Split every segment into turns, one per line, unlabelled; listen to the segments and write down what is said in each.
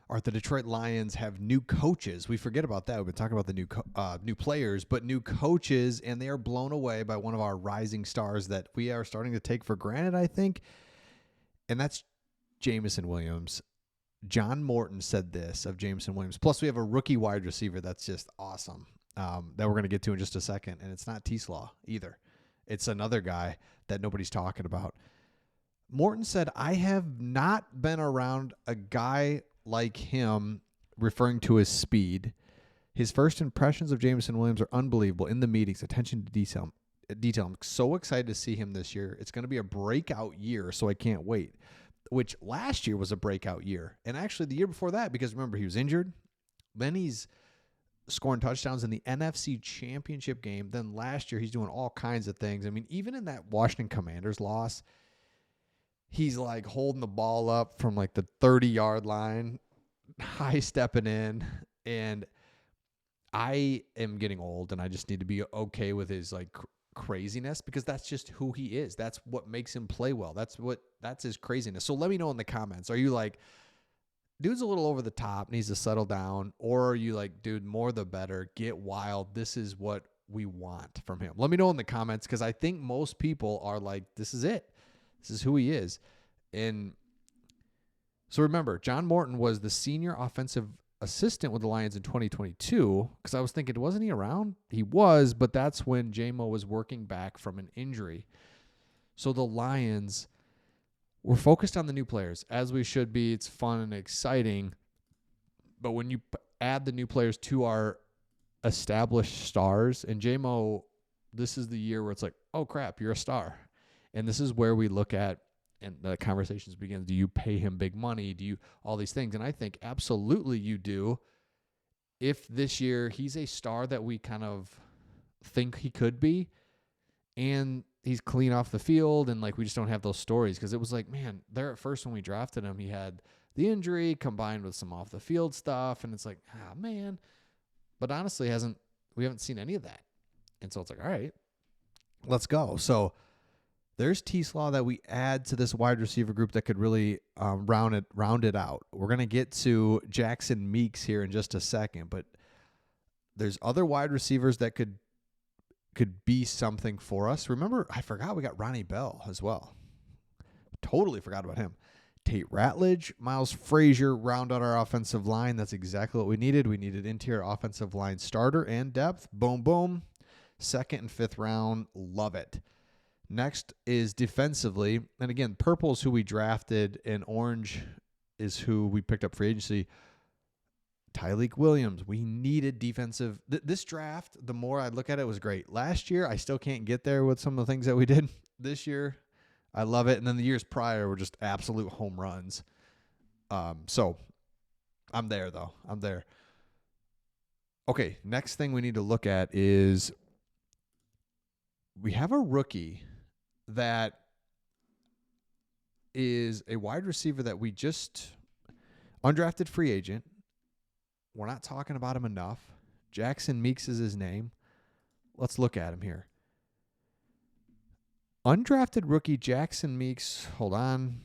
or the Detroit Lions have new coaches. We forget about that. We've been talking about the new players, but new coaches, and they are blown away by one of our rising stars that we are starting to take for granted, I think, and that's Jameson Williams. John Morton said this of Jameson Williams. Plus, we have a rookie wide receiver that's just awesome that we're going to get to in just a second, and it's not T-Slaw either. It's another guy that nobody's talking about. Morton said, I have not been around a guy like him, referring to his speed. His first impressions of Jameson Williams are unbelievable in the meetings, attention to detail. I'm so excited to see him this year. It's going to be a breakout year, so I can't wait, which last year was a breakout year. And actually the year before that, because remember, he was injured. Then he's scoring touchdowns in the NFC Championship game. Then last year, he's doing all kinds of things. I mean, even in that Washington Commanders loss, he's like holding the ball up from like the 30-yard line, high stepping in. And I am getting old, and I just need to be okay with his like craziness, because that's just who he is. That's what makes him play well. That's his craziness. So let me know in the comments. Are you like, dude's a little over the top, needs to settle down? Or are you like, dude, more the better, get wild, this is what we want from him? Let me know in the comments, because I think most people are like, this is it. This is who he is. And so remember, John Morton was the senior offensive assistant with the Lions in 2022, because I was thinking, wasn't he around? He was, but that's when J-Mo was working back from an injury. So the Lions were focused on the new players, as we should be. It's fun and exciting. But when you add the new players to our established stars, and J-Mo, this is the year where it's like, oh, crap, you're a star. And this is where we look at, and the conversations begin. Do you pay him big money? Do you, all these things? And I think absolutely you do. If this year he's a star that we kind of think he could be, and he's clean off the field, and like we just don't have those stories, because it was like, man, there at first when we drafted him, he had the injury combined with some off the field stuff, and it's like, man. But honestly, we haven't seen any of that. And so it's like, all right, let's go. So there's T-Slaw that we add to this wide receiver group that could really round it out. We're going to get to Jackson Meeks here in just a second, but there's other wide receivers that could be something for us. Remember, I forgot we got Ronnie Bell as well. Totally forgot about him. Tate Ratledge, Miles Frazier round out our offensive line. That's exactly what we needed. We needed interior offensive line starter and depth. Boom, boom. Second and fifth round. Love it. Next is defensively. And again, purple is who we drafted, and orange is who we picked up free agency. Tyleik Williams. We needed defensive. This draft, the more I look at it, was great. Last year, I still can't get there with some of the things that we did. This year, I love it. And then the years prior were just absolute home runs. So I'm there, though. I'm there. Okay, next thing we need to look at is we have a rookie that is a wide receiver that we just undrafted free agent. We're not talking about him enough. Jackson Meeks is his name. Let's look at him here. Undrafted rookie Jackson Meeks, hold on,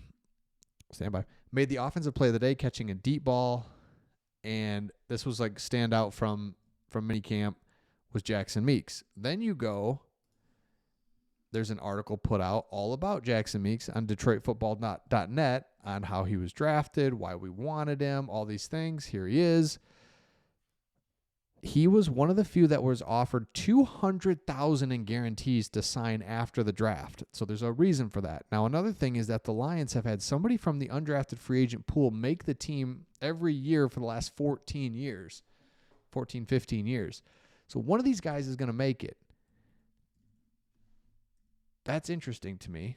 stand by, made the offensive play of the day, catching a deep ball, and this was like standout from minicamp was Jackson Meeks. Then you go, there's an article put out all about Jackson Meeks on DetroitFootball.net on how he was drafted, why we wanted him, all these things. Here he is. He was one of the few that was offered $200,000 in guarantees to sign after the draft. So there's a reason for that. Now, another thing is that the Lions have had somebody from the undrafted free agent pool make the team every year for the last 15 years. So one of these guys is going to make it. That's interesting to me.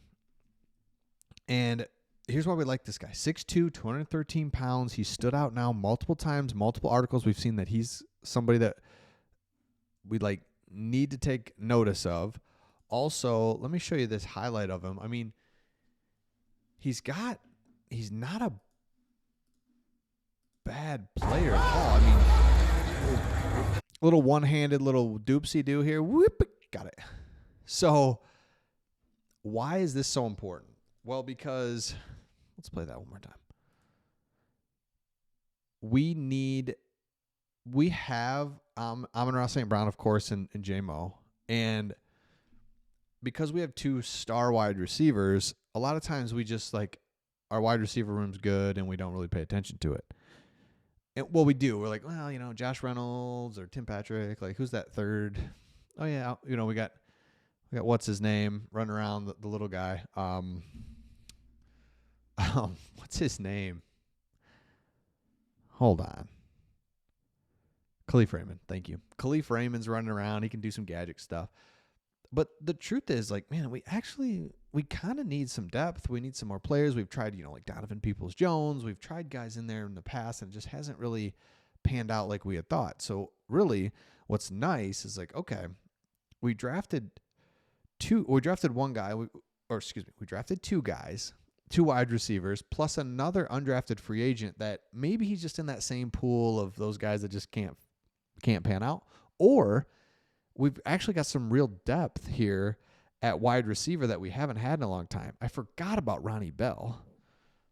And here's why we like this guy. 6'2", 213 pounds. He stood out now multiple times, multiple articles. We've seen that he's somebody that we like need to take notice of. Also, let me show you this highlight of him. I mean, he's not a bad player at all. I mean, little one-handed little doopsie-doo here. Whoop, got it. So why is this so important? Well, because let's play that one more time. we have Amon-Ra St. Brown, of course, and J-Mo. And because we have two star wide receivers, a lot of times we just like our wide receiver room's good and we don't really pay attention to it. And well, we do. We're like, well, Josh Reynolds or Tim Patrick. Like, who's that third? Oh yeah, we got what's his name running around the little guy. What's his name? Hold on. Khalif Raymond. Thank you. Khalif Raymond's running around. He can do some gadget stuff. But the truth is, like, man, we kind of need some depth. We need some more players. We've tried, like Donovan Peoples-Jones. We've tried guys in there in the past, and it just hasn't really panned out like we had thought. So really, what's nice is like, okay, we drafted one guy, we drafted two guys, two wide receivers, plus another undrafted free agent that maybe he's just in that same pool of those guys that just can't pan out, or we've actually got some real depth here at wide receiver that we haven't had in a long time. I forgot about Ronnie Bell.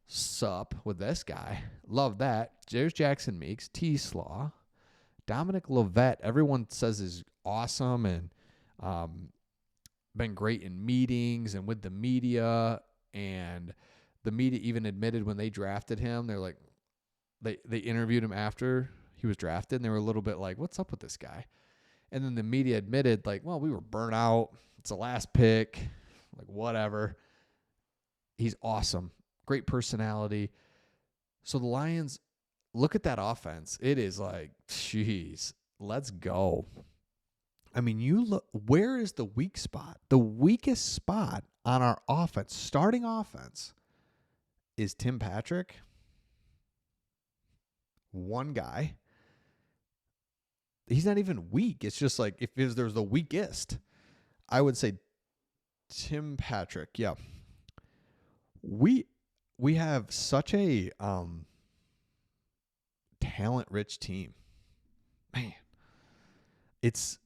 Sup with this guy. Love that. There's Jackson Meeks, T. Slaw, Dominic Lovett. Everyone says is awesome and been great in meetings and with the media. And the media even admitted when they drafted him, they're like, they interviewed him after he was drafted, and they were a little bit like, what's up with this guy? And then the media admitted, like, well, we were burnt out. It's the last pick. Like, whatever. He's awesome. Great personality. So the Lions, look at that offense. It is like, geez, let's go. I mean, you look, where is the weak spot? The weakest spot on our offense, starting offense, is Tim Patrick. One guy. He's not even weak. It's just like if there's the weakest, I would say Tim Patrick. Yeah. We have such a talent-rich team. Man. It's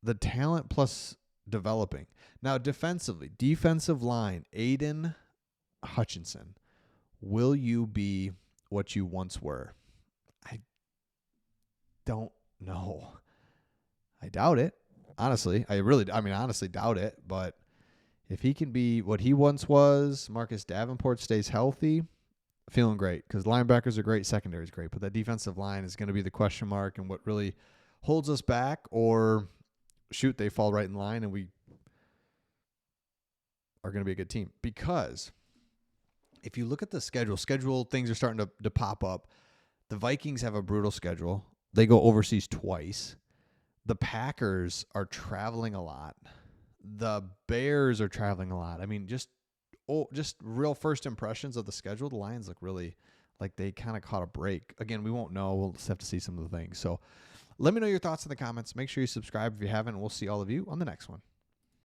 the talent plus developing. Now defensively, defensive line, Aiden Hutchinson. Will you be what you once were? I don't know. I doubt it. Honestly, honestly doubt it. But if he can be what he once was, Marcus Davenport stays healthy, feeling great because linebackers are great, secondary is great. But that defensive line is going to be the question mark and what really holds us back, or shoot, they fall right in line and we are going to be a good team. Because if you look at the schedule, things are starting to pop up. The Vikings have a brutal schedule. They go overseas twice. The Packers are traveling a lot. The Bears are traveling a lot. I mean, just real first impressions of the schedule. The Lions look really like they kind of caught a break. Again, we won't know. We'll just have to see some of the things. So let me know your thoughts in the comments. Make sure you subscribe if you haven't. We'll see all of you on the next one.